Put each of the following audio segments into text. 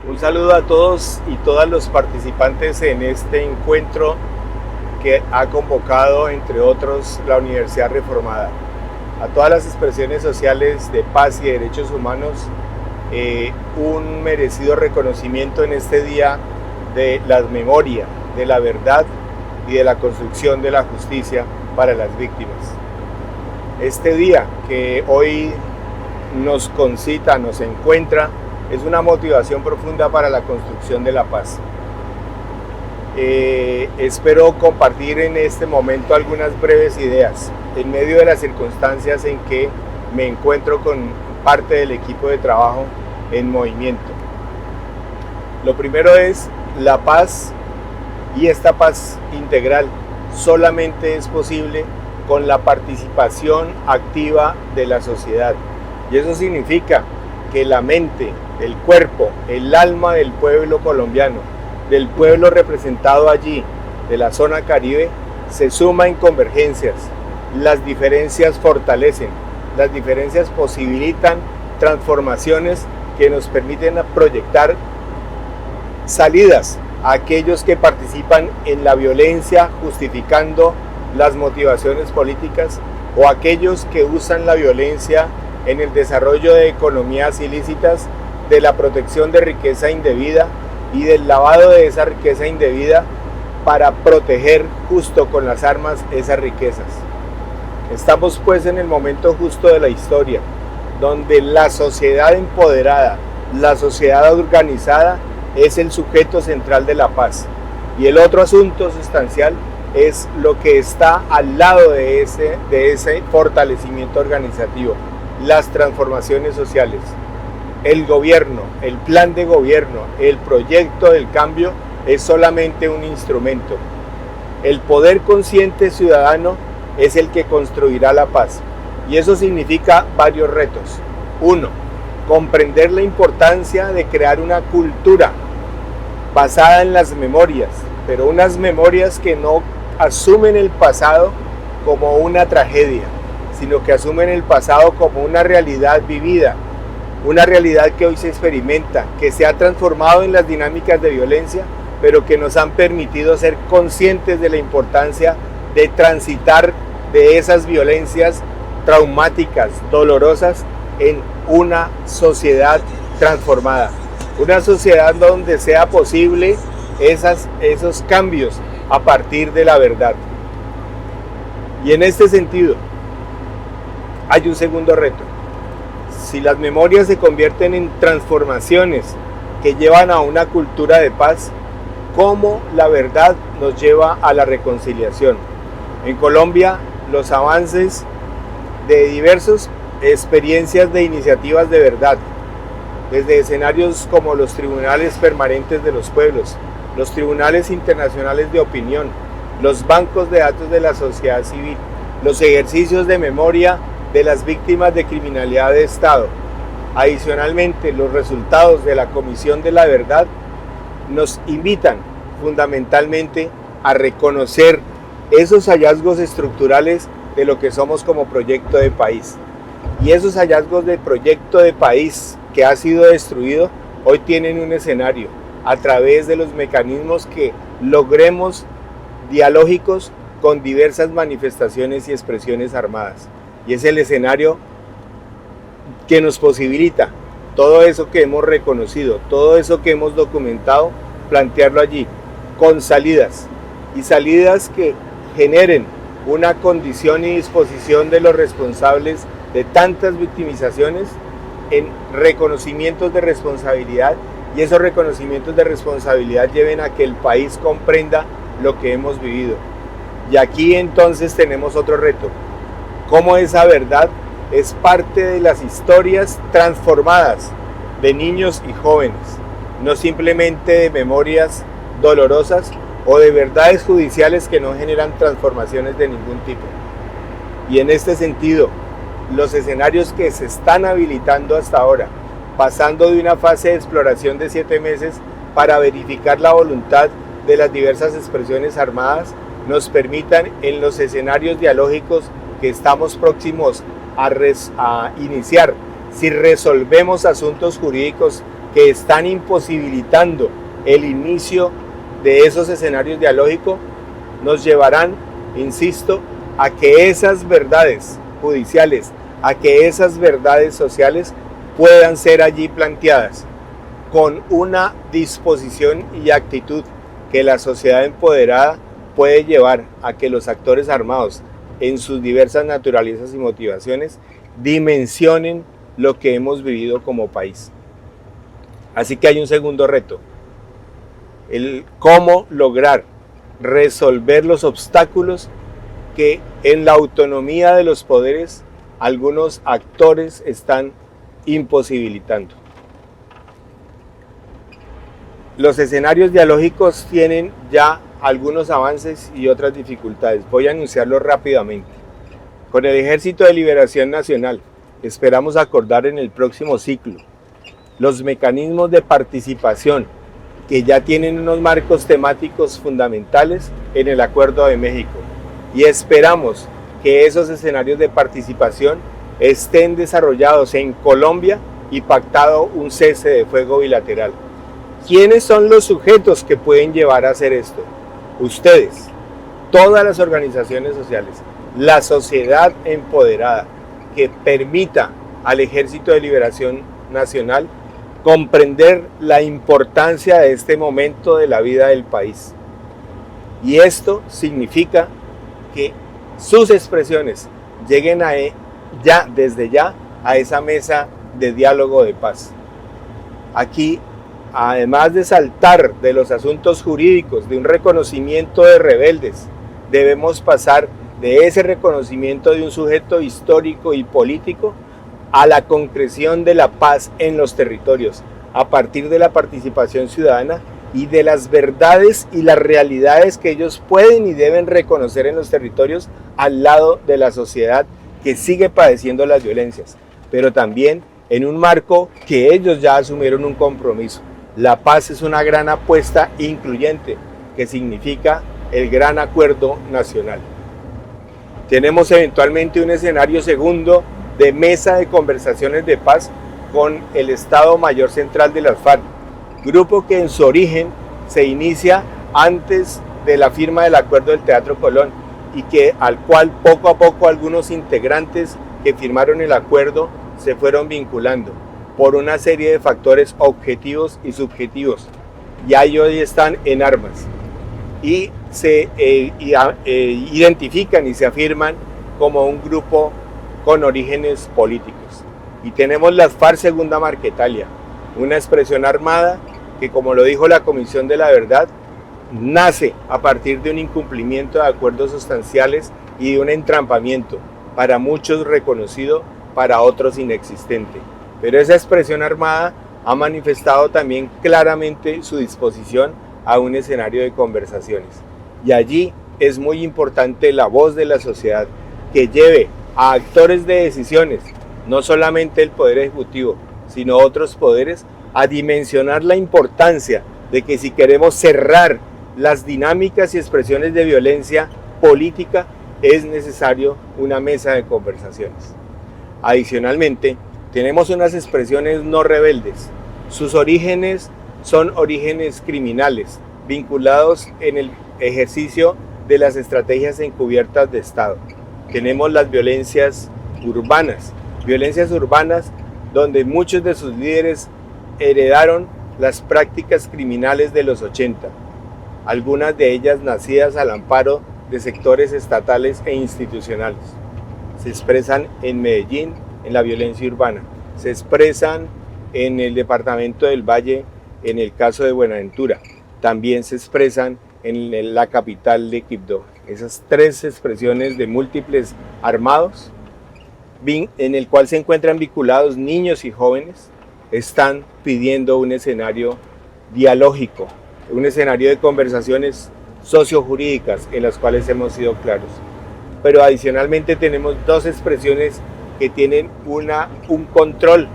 Un saludo a todos y todas los participantes en este encuentro que ha convocado, entre otros, la Universidad Reformada. A todas las expresiones sociales de paz y de derechos humanos, un merecido reconocimiento en este día de la memoria, de la verdad y de la construcción de la justicia para las víctimas. Este día que hoy nos concita, nos encuentra, es una motivación profunda para la construcción de la paz. Espero compartir en este momento algunas breves ideas en medio de las circunstancias en que me encuentro con parte del equipo de trabajo en movimiento. Lo primero es la paz, y esta paz integral solamente es posible con la participación activa de la sociedad, y eso significa que la mente, el cuerpo, el alma del pueblo colombiano, del pueblo representado allí, de la zona Caribe, se suma en convergencias. Las diferencias fortalecen, las diferencias posibilitan transformaciones que nos permiten proyectar salidas a aquellos que participan en la violencia justificando las motivaciones políticas, o aquellos que usan la violencia en el desarrollo de economías ilícitas, de la protección de riqueza indebida y del lavado de esa riqueza indebida para proteger justo con las armas esas riquezas. Estamos pues en el momento justo de la historia, donde la sociedad empoderada, la sociedad organizada es el sujeto central de la paz. Y el otro asunto sustancial es lo que está al lado de ese fortalecimiento organizativo: las transformaciones sociales. El gobierno, el plan de gobierno, el proyecto del cambio es solamente un instrumento. El poder consciente ciudadano es el que construirá la paz. Y eso significa varios retos. Uno, comprender la importancia de crear una cultura basada en las memorias, pero unas memorias que no asumen el pasado como una tragedia, sino que asumen el pasado como una realidad vivida, una realidad que hoy se experimenta, que se ha transformado en las dinámicas de violencia, pero que nos han permitido ser conscientes de la importancia de transitar de esas violencias traumáticas, dolorosas, en una sociedad transformada. Una sociedad donde sea posible esos cambios a partir de la verdad. Y en este sentido, hay un segundo reto. Si las memorias se convierten en transformaciones que llevan a una cultura de paz, ¿cómo la verdad nos lleva a la reconciliación? En Colombia, los avances de diversas experiencias de iniciativas de verdad, desde escenarios como los tribunales permanentes de los pueblos, los tribunales internacionales de opinión, los bancos de datos de la sociedad civil, los ejercicios de memoria de las víctimas de criminalidad de Estado. Adicionalmente, los resultados de la Comisión de la Verdad nos invitan fundamentalmente a reconocer esos hallazgos estructurales de lo que somos como proyecto de país. Y esos hallazgos de proyecto de país que ha sido destruido, hoy tienen un escenario a través de los mecanismos que logremos dialógicos con diversas manifestaciones y expresiones armadas. Y es el escenario que nos posibilita todo eso que hemos reconocido, todo eso que hemos documentado, plantearlo allí, con salidas, y salidas que generen una condición y disposición de los responsables de tantas victimizaciones en reconocimientos de responsabilidad, y esos reconocimientos de responsabilidad lleven a que el país comprenda lo que hemos vivido. Y aquí entonces tenemos otro reto: cómo esa verdad es parte de las historias transformadas de niños y jóvenes, no simplemente de memorias dolorosas o de verdades judiciales que no generan transformaciones de ningún tipo. Y en este sentido, los escenarios que se están habilitando hasta ahora, pasando de una fase de exploración de 7 meses para verificar la voluntad de las diversas expresiones armadas, nos permitan en los escenarios dialógicos que estamos próximos a iniciar, si resolvemos asuntos jurídicos que están imposibilitando el inicio de esos escenarios dialógicos nos llevarán, insisto, a que esas verdades judiciales, a que esas verdades sociales puedan ser allí planteadas con una disposición y actitud que la sociedad empoderada puede llevar a que los actores armados en sus diversas naturalezas y motivaciones dimensionen lo que hemos vivido como país. Así que hay un segundo reto, el cómo lograr resolver los obstáculos que en la autonomía de los poderes algunos actores están imposibilitando. Los escenarios dialógicos tienen ya algunos avances y otras dificultades. Voy a anunciarlos rápidamente. Con el Ejército de Liberación Nacional esperamos acordar en el próximo ciclo los mecanismos de participación que ya tienen unos marcos temáticos fundamentales en el Acuerdo de México, y esperamos que esos escenarios de participación estén desarrollados en Colombia y pactado un cese de fuego bilateral. ¿Quiénes son los sujetos que pueden llevar a hacer esto? Ustedes, todas las organizaciones sociales, la sociedad empoderada que permita al Ejército de Liberación Nacional comprender la importancia de este momento de la vida del país. Y esto significa que sus expresiones lleguen desde ya a esa mesa de diálogo de paz. Aquí, además de saltar de los asuntos jurídicos, de un reconocimiento de rebeldes, debemos pasar de ese reconocimiento de un sujeto histórico y político a la concreción de la paz en los territorios, a partir de la participación ciudadana y de las verdades y las realidades que ellos pueden y deben reconocer en los territorios al lado de la sociedad que sigue padeciendo las violencias, pero también en un marco que ellos ya asumieron un compromiso. La paz es una gran apuesta incluyente que significa el gran acuerdo nacional. Tenemos eventualmente un escenario segundo de mesa de conversaciones de paz con el Estado Mayor Central de las FARC, grupo que en su origen se inicia antes de la firma del Acuerdo del Teatro Colón y al cual poco a poco algunos integrantes que firmaron el acuerdo se fueron vinculando por una serie de factores objetivos y subjetivos. Ya hoy están en armas y se identifican y se afirman como un grupo con orígenes políticos. Y tenemos las FARC Segunda Marquetalia, una expresión armada que, como lo dijo la Comisión de la Verdad, nace a partir de un incumplimiento de acuerdos sustanciales y de un entrampamiento, para muchos reconocido, para otros inexistente. Pero esa expresión armada ha manifestado también claramente su disposición a un escenario de conversaciones. Y allí es muy importante la voz de la sociedad que lleve a actores de decisiones, no solamente el Poder Ejecutivo, sino otros poderes, a dimensionar la importancia de que si queremos cerrar las dinámicas y expresiones de violencia política, es necesario una mesa de conversaciones. Adicionalmente, tenemos unas expresiones no rebeldes. Sus orígenes son orígenes criminales, vinculados en el ejercicio de las estrategias encubiertas de Estado. Tenemos las violencias urbanas donde muchos de sus líderes heredaron las prácticas criminales de los 80, algunas de ellas nacidas al amparo de sectores estatales e institucionales. Se expresan en Medellín, en la violencia urbana, se expresan en el departamento del Valle, en el caso de Buenaventura, también se expresan en la capital de Quibdó. Esas tres expresiones de múltiples armados, en el cual se encuentran vinculados niños y jóvenes, están pidiendo un escenario dialógico, un escenario de conversaciones sociojurídicas en las cuales hemos sido claros. Pero adicionalmente tenemos dos expresiones que tienen un control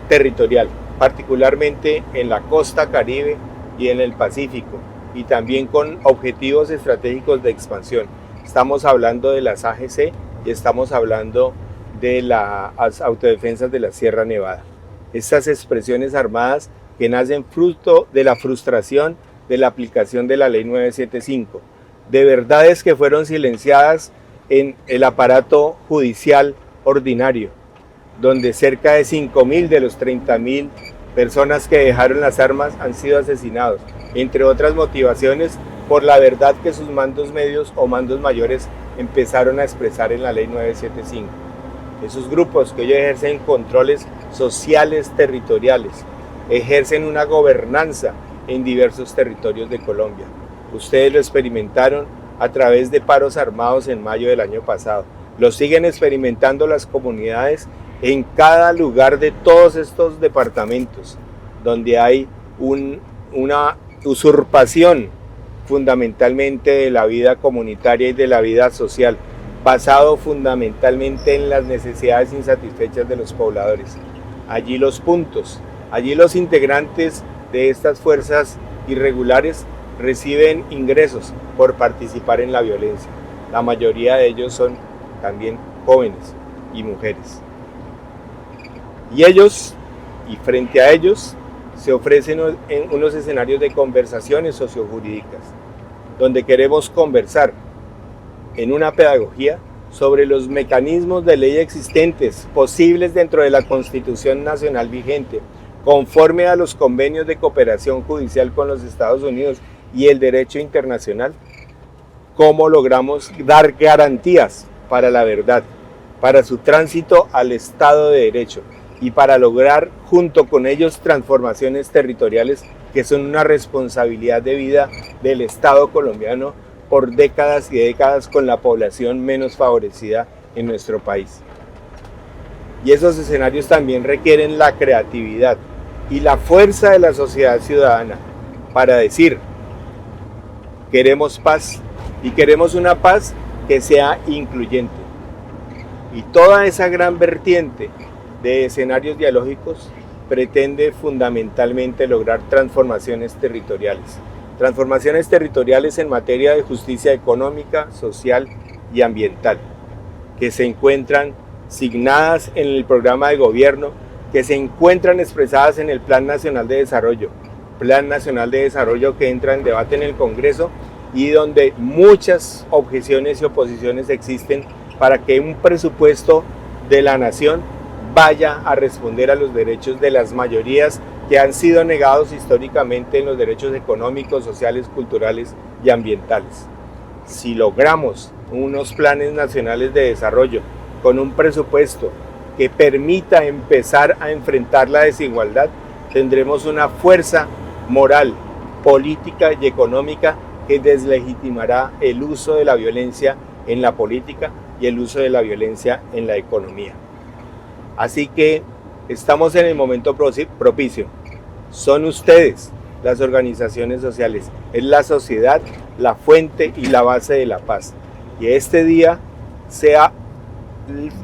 territorial, particularmente en la costa Caribe y en el Pacífico, y también con objetivos estratégicos de expansión. Estamos hablando de las AGC y estamos hablando de las autodefensas de la Sierra Nevada. Estas expresiones armadas que nacen fruto de la frustración de la aplicación de la Ley 975, de verdades que fueron silenciadas en el aparato judicial ordinario, donde cerca de 5.000 de los 30.000 personas que dejaron las armas han sido asesinados, entre otras motivaciones por la verdad que sus mandos medios o mandos mayores empezaron a expresar en la Ley 975. Esos grupos que hoy ejercen controles sociales territoriales, ejercen una gobernanza en diversos territorios de Colombia. Ustedes lo experimentaron a través de paros armados en mayo del año pasado. Lo siguen experimentando las comunidades en cada lugar de todos estos departamentos, donde hay una usurpación fundamentalmente de la vida comunitaria y de la vida social, basado fundamentalmente en las necesidades insatisfechas de los pobladores. Allí los puntos, allí los integrantes de estas fuerzas irregulares reciben ingresos por participar en la violencia. La mayoría de ellos son también jóvenes y mujeres. Y ellos, y frente a ellos, se ofrecen en unos escenarios de conversaciones sociojurídicas, donde queremos conversar en una pedagogía sobre los mecanismos de ley existentes posibles dentro de la Constitución Nacional vigente, conforme a los convenios de cooperación judicial con los Estados Unidos y el derecho internacional, cómo logramos dar garantías para la verdad, para su tránsito al Estado de Derecho y para lograr junto con ellos transformaciones territoriales que son una responsabilidad de vida del Estado colombiano por décadas y décadas con la población menos favorecida en nuestro país. Y esos escenarios también requieren la creatividad y la fuerza de la sociedad ciudadana para decir, queremos paz y queremos una paz que sea incluyente. Y toda esa gran vertiente de escenarios dialógicos pretende fundamentalmente lograr transformaciones territoriales. Transformaciones territoriales en materia de justicia económica, social y ambiental, que se encuentran signadas en el programa de gobierno, que se encuentran expresadas en el Plan Nacional de Desarrollo que entra en debate en el Congreso y donde muchas objeciones y oposiciones existen para que un presupuesto de la nación vaya a responder a los derechos de las mayorías que han sido negados históricamente en los derechos económicos, sociales, culturales y ambientales. Si logramos unos planes nacionales de desarrollo con un presupuesto que permita empezar a enfrentar la desigualdad, tendremos una fuerza moral, política y económica que deslegitimará el uso de la violencia en la política y el uso de la violencia en la economía. Así que estamos en el momento propicio. Son ustedes, las organizaciones sociales, es la sociedad, la fuente y la base de la paz. Y este día sea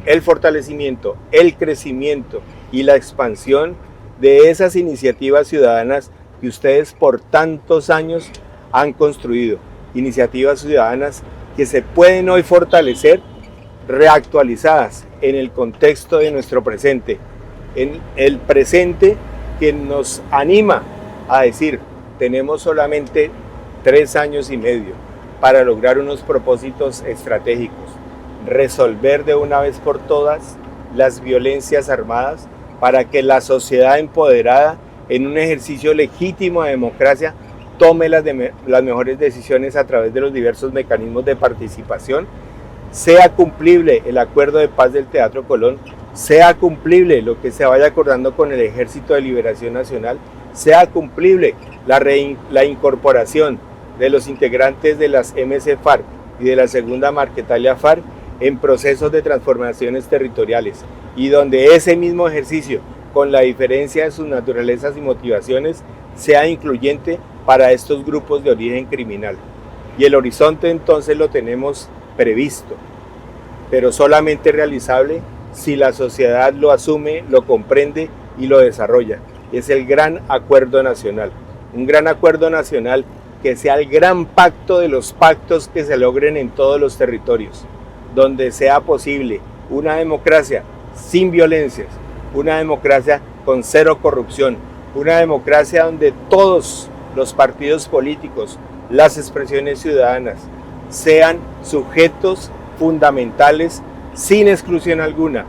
el fortalecimiento, el crecimiento y la expansión de esas iniciativas ciudadanas que ustedes por tantos años han construido. Iniciativas ciudadanas que se pueden hoy fortalecer reactualizadas en el contexto de nuestro presente, en el presente que nos anima a decir, tenemos solamente 3 años y medio para lograr unos propósitos estratégicos, resolver de una vez por todas las violencias armadas para que la sociedad empoderada en un ejercicio legítimo de democracia tome las mejores decisiones a través de los diversos mecanismos de participación, sea cumplible el acuerdo de paz del Teatro Colón, sea cumplible lo que se vaya acordando con el Ejército de Liberación Nacional, sea cumplible la incorporación de los integrantes de las MC-FARC y de la Segunda Marquetalia FARC en procesos de transformaciones territoriales y donde ese mismo ejercicio, con la diferencia de sus naturalezas y motivaciones, sea incluyente para estos grupos de origen criminal. Y el horizonte entonces lo tenemos previsto, pero solamente realizable si la sociedad lo asume, lo comprende y lo desarrolla. Es el gran acuerdo nacional, un gran acuerdo nacional que sea el gran pacto de los pactos que se logren en todos los territorios, donde sea posible una democracia sin violencias, una democracia con cero corrupción, una democracia donde todos los partidos políticos, las expresiones ciudadanas, sean sujetos fundamentales sin exclusión alguna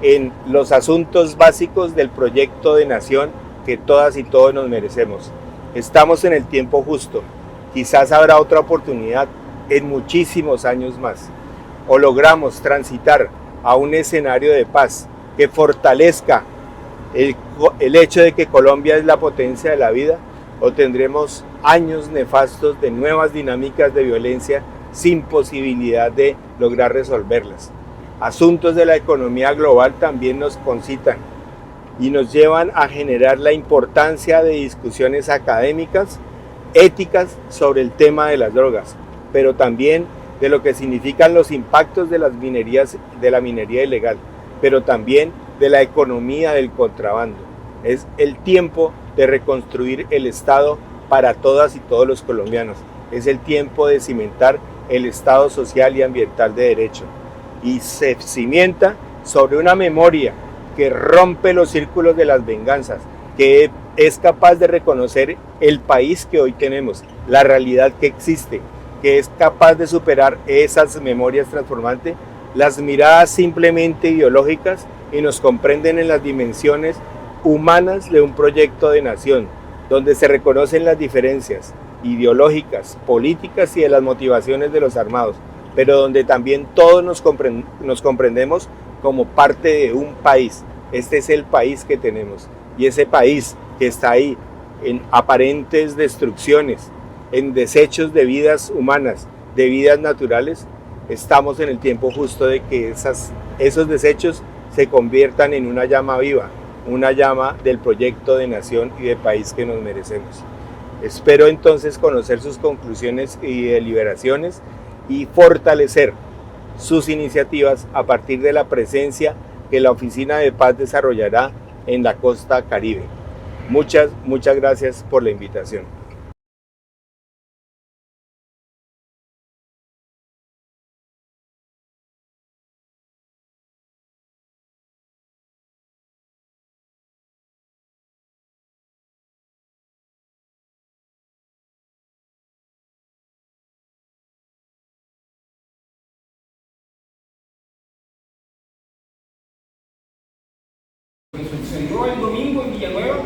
en los asuntos básicos del proyecto de nación que todas y todos nos merecemos. Estamos en el tiempo justo. Quizás habrá otra oportunidad en muchísimos años más. O logramos transitar a un escenario de paz que fortalezca el hecho de que Colombia es la potencia de la vida, o tendremos años nefastos de nuevas dinámicas de violencia sin posibilidad de lograr resolverlas. Asuntos de la economía global también nos concitan y nos llevan a generar la importancia de discusiones académicas, éticas sobre el tema de las drogas, pero también de lo que significan los impactos de la minería ilegal, pero también de la economía del contrabando. Es el tiempo de reconstruir el Estado para todas y todos los colombianos. Es el tiempo de cimentar el Estado social y ambiental de derecho. Y se cimienta sobre una memoria que rompe los círculos de las venganzas, que es capaz de reconocer el país que hoy tenemos, la realidad que existe, que es capaz de superar esas memorias transformantes, las miradas simplemente ideológicas, y nos comprenden en las dimensiones humanas de un proyecto de nación, donde se reconocen las diferencias ideológicas, políticas y de las motivaciones de los armados, pero donde también todos nos comprendemos como parte de un país. Este es el país que tenemos, y ese país que está ahí en aparentes destrucciones, en desechos de vidas humanas, de vidas naturales, estamos en el tiempo justo de que esos desechos se conviertan en una llama viva, una llama del proyecto de nación y de país que nos merecemos. Espero entonces conocer sus conclusiones y deliberaciones y fortalecer sus iniciativas a partir de la presencia que la Oficina de Paz desarrollará en la costa Caribe. Muchas gracias por la invitación. Sucedió el domingo en Villanueva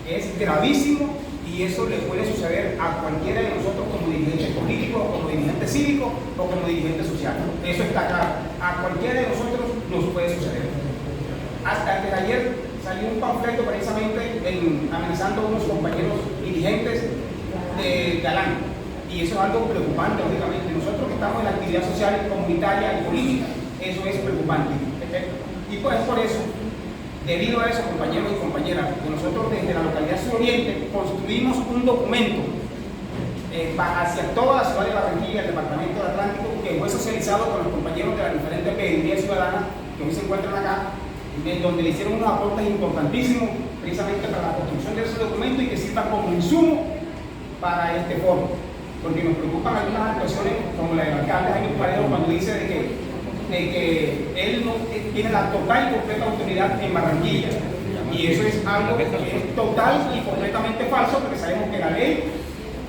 es gravísimo, y eso le puede suceder a cualquiera de nosotros como dirigentes políticos, como dirigentes cívicos o como dirigentes sociales. Eso está claro. A cualquiera de nosotros nos puede suceder. Hasta antes de ayer salió un panfleto precisamente amenazando a unos compañeros dirigentes de Galán. Y eso es algo preocupante, lógicamente. Nosotros que estamos en la actividad social, comunitaria y política, eso es preocupante. Y pues por eso, debido a eso, compañeros y compañeras, nosotros desde la localidad suroriente construimos un documento hacia toda la ciudad de Barranquilla, el departamento del Atlántico, que fue socializado con los compañeros de las diferentes pedirías ciudadanas que hoy se encuentran acá, en donde le hicieron unos aportes importantísimos precisamente para la construcción de ese documento y que sirva como insumo para este foro. Porque nos preocupan algunas actuaciones como la del alcalde Jaime Paredo, cuando dice de que él no tiene la total y completa autoridad en Barranquilla, y eso es algo que es total y completamente falso, porque sabemos que la ley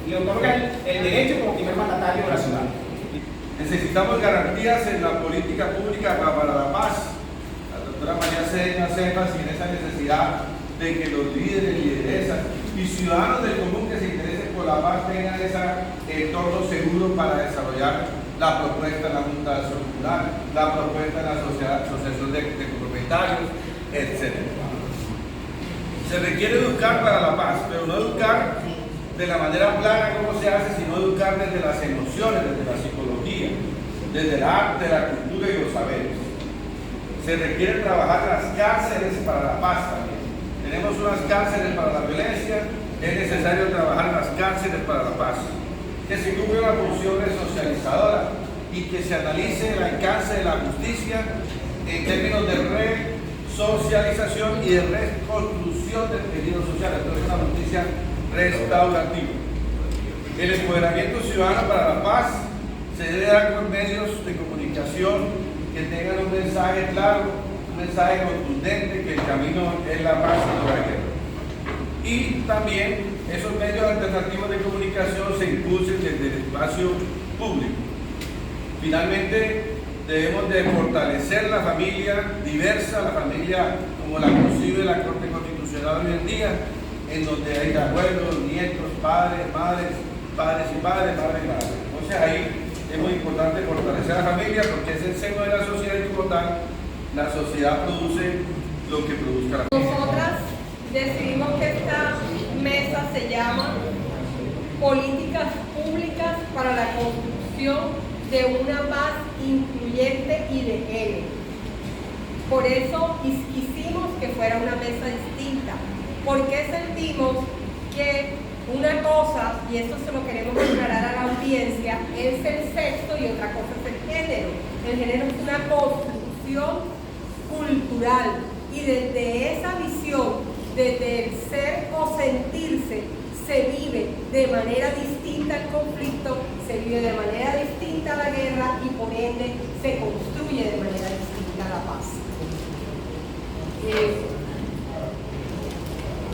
le otorga el derecho como primer mandatario de la ciudad. Necesitamos garantías en la política pública para la paz. La doctora María Cedeño hace énfasis en esa necesidad de que los líderes, lideresas y ciudadanos del común que se interesen por la paz tengan ese entorno seguro para desarrollar la propuesta en la Junta Circular, la propuesta en la asociación de propietarios, etc. Se requiere educar para la paz, pero no educar de la manera plana como se hace, sino educar desde las emociones, desde la psicología, desde el arte, la cultura y los saberes. Se requiere trabajar las cárceles para la paz también. Tenemos unas cárceles para la violencia, es necesario trabajar las cárceles para la paz. Que se cumpla una función resocializadora y que se analice el alcance de la justicia en términos de resocialización y de reconstrucción del tejido social. Entonces, una justicia restaurativa. El empoderamiento ciudadano para la paz se debe dar con medios de comunicación que tengan un mensaje claro, un mensaje contundente, que el camino es la paz y no la guerra. y también esos medios alternativos de comunicación se impulsen desde el espacio público. Finalmente, debemos de fortalecer la familia diversa, la familia como la concibe la Corte Constitucional hoy en día, en donde hay abuelos, nietos, padres, madres, padres y padres, madres y madres. Entonces ahí es muy importante fortalecer a la familia porque es el seno de la sociedad y como tal, la sociedad produce lo que produzca la familia. Nosotras decidimos que esta mesa se llama Políticas Públicas para la Construcción de una Paz Incluyente y de género. Por eso quisimos que fuera una mesa distinta, porque sentimos que una cosa, y eso se lo queremos aclarar a la audiencia, es el sexo y otra cosa es el género. El género es una construcción cultural y desde esa visión, desde el ser o sentirse, se vive de manera distinta el conflicto, se vive de manera distinta la guerra y por ende se construye de manera distinta la paz.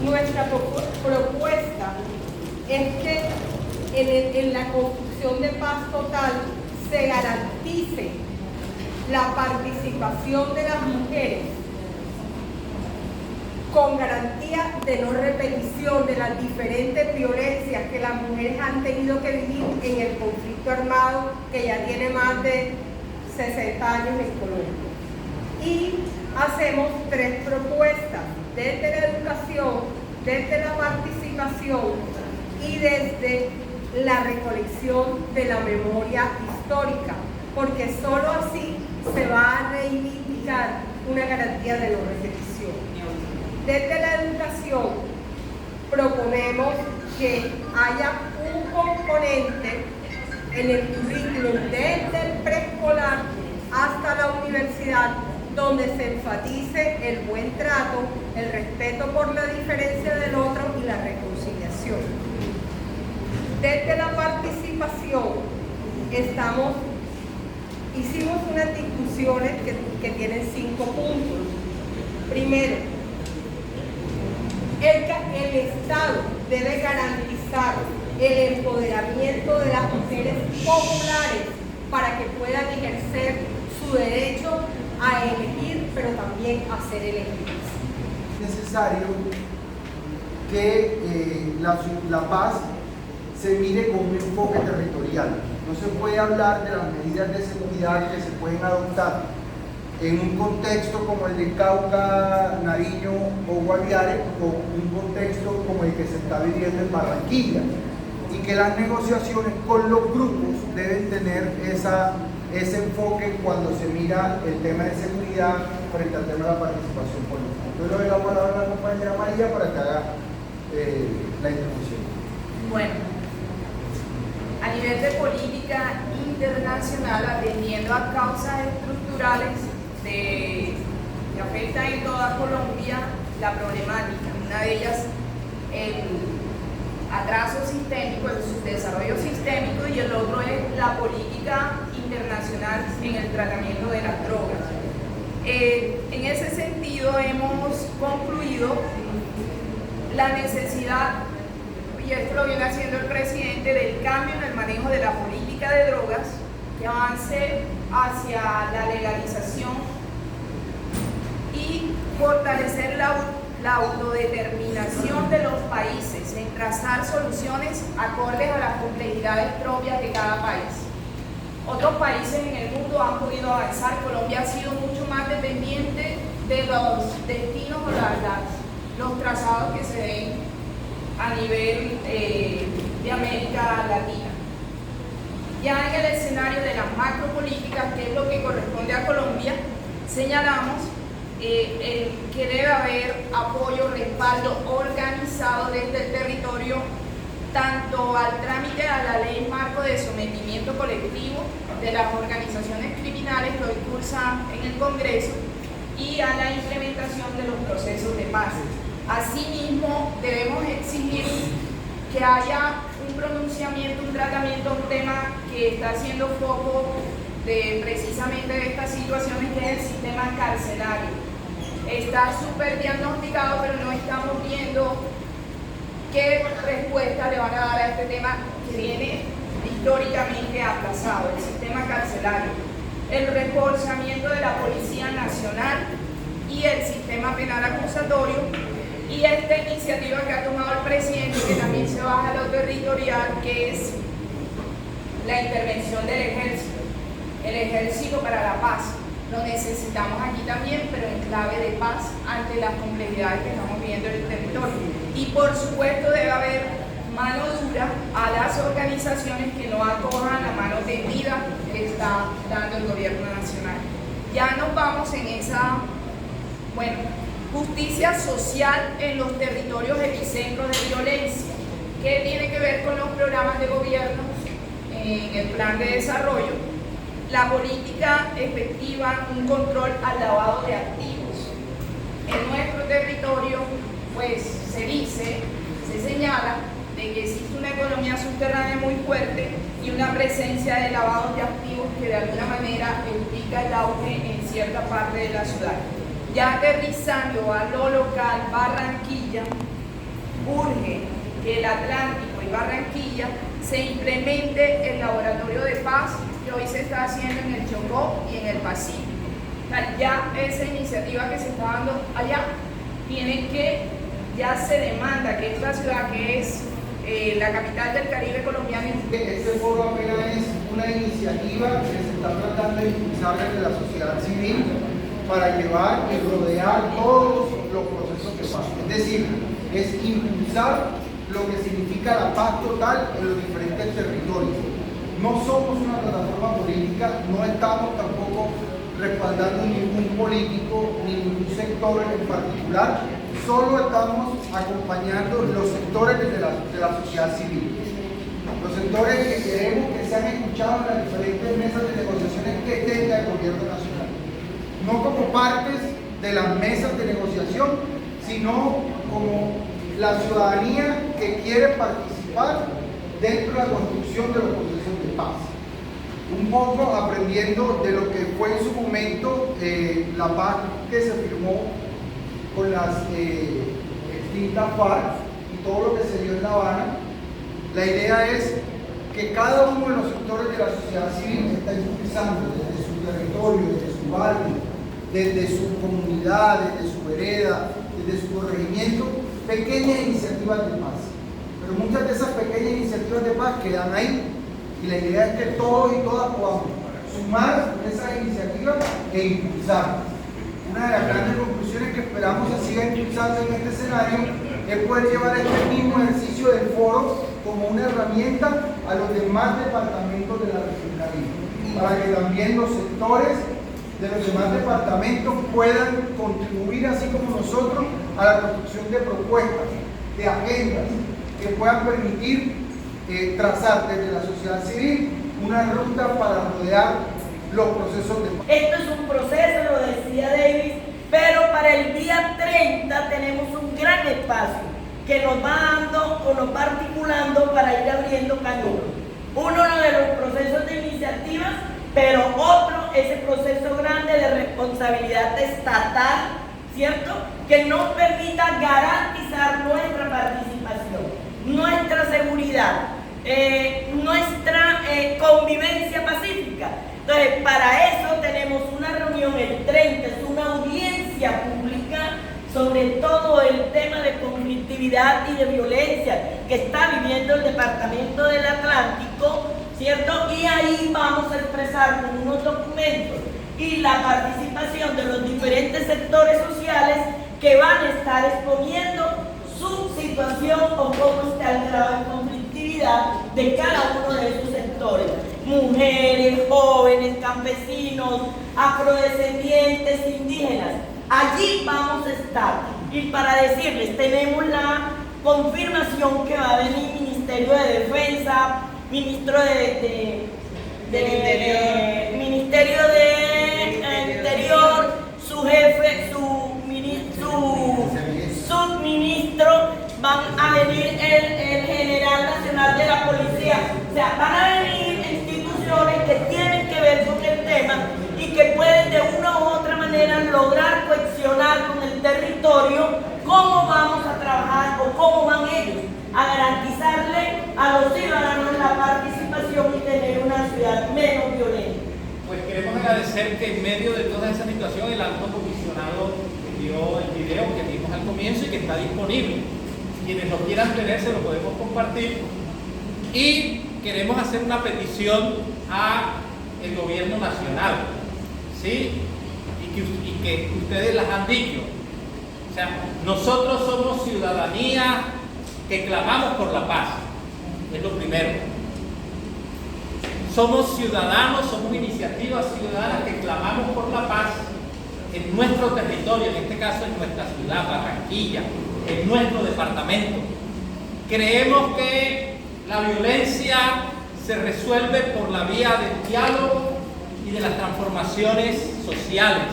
Nuestra propuesta es que en la construcción de paz total se garantice la participación de las mujeres con garantía de no repetición de las diferentes violencias que las mujeres han tenido que vivir en el conflicto armado que ya tiene más de 60 años en Colombia. Y hacemos 3 propuestas, desde la educación, desde la participación y desde la recolección de la memoria histórica, porque solo así se va a reivindicar una garantía de no repetición. Desde la educación proponemos que haya un componente en el currículum desde el preescolar hasta la universidad donde se enfatice el buen trato, el respeto por la diferencia del otro y la reconciliación. Desde la participación hicimos unas discusiones que tienen 5 puntos. Primero, el Estado debe garantizar el empoderamiento de las mujeres populares para que puedan ejercer su derecho a elegir, pero también a ser elegidas. Es necesario que la paz se mire con un enfoque territorial. No se puede hablar de las medidas de seguridad que se pueden adoptar en un contexto como el de Cauca, Nariño o Guaviare, o un contexto como el que se está viviendo en Barranquilla, y que las negociaciones con los grupos deben tener ese enfoque cuando se mira el tema de seguridad frente al tema de la participación política. Entonces lo doy la palabra a la compañera María para que haga la introducción. Bueno, a nivel de política internacional, atendiendo a causas estructurales que afectan en toda Colombia la problemática, una de ellas el atraso sistémico, el subdesarrollo sistémico, y el otro es la política internacional en el tratamiento de las drogas. En ese sentido hemos concluido la necesidad, y esto lo viene haciendo el presidente, del cambio en el manejo de la política de drogas, que avance hacia la legalización y fortalecer la autodeterminación de los países en trazar soluciones acordes a las complejidades propias de cada país. Otros países en el mundo han podido avanzar. Colombia ha sido mucho más dependiente de los destinos o los trazados que se den a nivel de América Latina. Ya en el escenario de las macropolíticas, que es lo que corresponde a Colombia, señalamos que debe haber apoyo, respaldo organizado desde el territorio, tanto al trámite a la ley marco de sometimiento colectivo de las organizaciones criminales que hoy cursan en el Congreso, y a la implementación de los procesos de paz. Asimismo, debemos exigir que haya un pronunciamiento, un tratamiento, un tema que está haciendo foco precisamente de estas situaciones, que es el sistema carcelario. Está súper diagnosticado, pero no estamos viendo ¿qué respuesta le van a dar a este tema que viene históricamente aplazado? El sistema carcelario, el reforzamiento de la Policía Nacional y el sistema penal acusatorio, y esta iniciativa que ha tomado el presidente, que también se baja a lo territorial, que es la intervención del ejército, el ejército para la paz. Lo necesitamos aquí también, pero en clave de paz ante las complejidades que estamos viviendo en el territorio. Y por supuesto debe haber mano dura a las organizaciones que no acojan la mano tendida que está dando el gobierno nacional. Ya nos vamos en esa, justicia social en los territorios epicentros de violencia, que tiene que ver con los programas de gobierno en el plan de desarrollo, la política efectiva, un control al lavado de activos. En nuestro territorio, pues se señala de que existe una economía subterránea muy fuerte y una presencia de lavados de activos que de alguna manera explica el auge en cierta parte de la ciudad. Ya aterrizando a lo local, Barranquilla, urge que el Atlántico y Barranquilla se implemente el laboratorio de paz que hoy se está haciendo en el Chocó y en el Pacífico. O sea, ya esa iniciativa que se está dando allá ya se demanda que esta ciudad, que es la capital del Caribe colombiano. Este foro apenas es una iniciativa que se está tratando de impulsar desde la sociedad civil para llevar y rodear todos los procesos de paz. Es decir, es impulsar lo que significa la paz total en los diferentes territorios. No somos una plataforma política, no estamos tampoco respaldando ningún político, ningún sector en particular, solo estamos acompañando los sectores de la sociedad civil. Los sectores que queremos que sean escuchados en las diferentes mesas de negociaciones que tenga el gobierno nacional. No como partes de las mesas de negociación, sino como la ciudadanía que quiere participar dentro de la construcción de los procesos de paz. Un poco aprendiendo de lo que fue en su momento la paz que se firmó con las extintas FARC y todo lo que se dio en La Habana. La idea es que cada uno de los sectores de la sociedad civil está impulsando desde su territorio, desde su barrio, desde su comunidad, desde su vereda, desde su corregimiento, pequeñas iniciativas de paz. Pero muchas de esas pequeñas iniciativas de paz quedan ahí, y la idea es que todos y todas podamos sumar esas iniciativas e impulsarlas. Una de las grandes conclusiones que esperamos se siga impulsando en este escenario es poder llevar este mismo ejercicio del foro como una herramienta a los demás departamentos de la región Caribe, para que también los sectores de los demás departamentos puedan contribuir, así como nosotros, a la construcción de propuestas, de agendas que puedan permitir trazar desde la sociedad civil una ruta para rodear los procesos de paz. Esto es un proceso, lo decía Davis, pero para el día 30 tenemos un gran espacio que nos va dando o nos va articulando para ir abriendo caminos. Uno de los procesos de iniciativas, pero otro ese proceso grande de responsabilidad estatal, ¿cierto? Que nos permita garantizar nuestra participación, nuestra seguridad, nuestra convivencia pacífica. Entonces, para eso tenemos una reunión el 30, es una audiencia pública sobre todo el tema de conflictividad y de violencia que está viviendo el Departamento del Atlántico, ¿cierto? Y ahí vamos a expresar con unos documentos y la participación de los diferentes sectores sociales que van a estar exponiendo su situación o cómo está el grado de conflictividad de cada uno de esos sectores. Mujeres, jóvenes, campesinos, afrodescendientes, indígenas. Allí vamos a estar. Y para decirles, tenemos la confirmación que va a venir Ministerio de Defensa, Ministerio de Interior, su jefe, su subministro, van a venir el general nacional de la policía. O sea, van a venir instituciones que tienen que ver con el tema y que pueden de una u otra manera lograr cohesionar con el territorio cómo vamos a trabajar o cómo van ellos a garantizarle a los ciudadanos la participación y tener una ciudad menos violenta. Pues queremos agradecer que en medio de toda esa situación el alto comisionado envió el video que vimos al comienzo y que está disponible. Quienes lo quieran tener se lo podemos compartir. Y queremos hacer una petición al gobierno nacional, ¿sí? Y que ustedes las han dicho. O sea, nosotros somos ciudadanía que clamamos por la paz, es lo primero. Somos ciudadanos, somos iniciativas ciudadanas que clamamos por la paz en nuestro territorio, en este caso en nuestra ciudad, Barranquilla, en nuestro departamento. Creemos que la violencia se resuelve por la vía del diálogo y de las transformaciones sociales.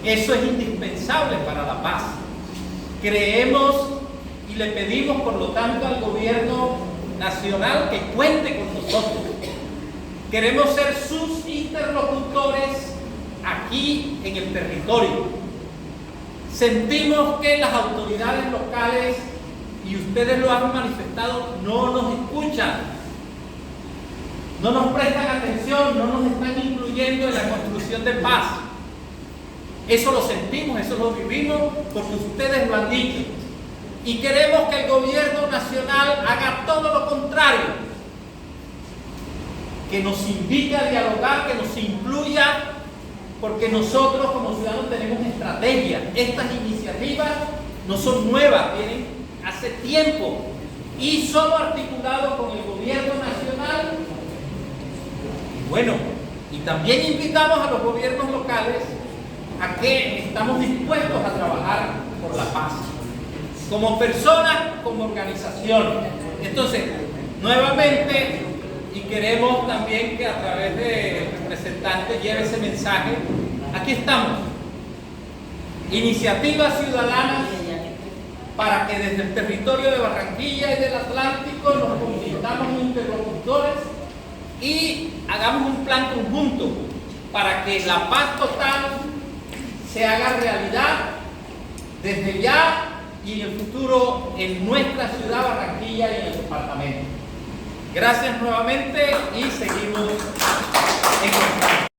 Eso es indispensable para la paz. Creemos y le pedimos, por lo tanto, al gobierno nacional que cuente con nosotros. Queremos ser sus interlocutores aquí en el territorio. Sentimos que las autoridades locales, y ustedes lo han manifestado, no nos escuchan, no nos prestan atención, no nos están incluyendo en la construcción de paz. Eso lo sentimos, eso lo vivimos, porque ustedes lo han dicho. Y queremos que el gobierno nacional haga todo lo contrario, que nos invite a dialogar, que nos incluya, porque nosotros como ciudadanos tenemos estrategia. Estas iniciativas no son nuevas, vienen hace tiempo y solo articulado con el gobierno nacional. Y bueno, y también invitamos a los gobiernos locales a que estamos dispuestos a trabajar por la paz, como personas, como organización. Entonces, nuevamente, y queremos también que a través del representante lleve ese mensaje, aquí estamos, iniciativas ciudadanas para que desde el territorio de Barranquilla y del Atlántico nos convirtamos en interlocutores y hagamos un plan conjunto para que la paz total se haga realidad desde ya y en el futuro en nuestra ciudad Barranquilla y en el departamento. Gracias nuevamente y seguimos en contacto.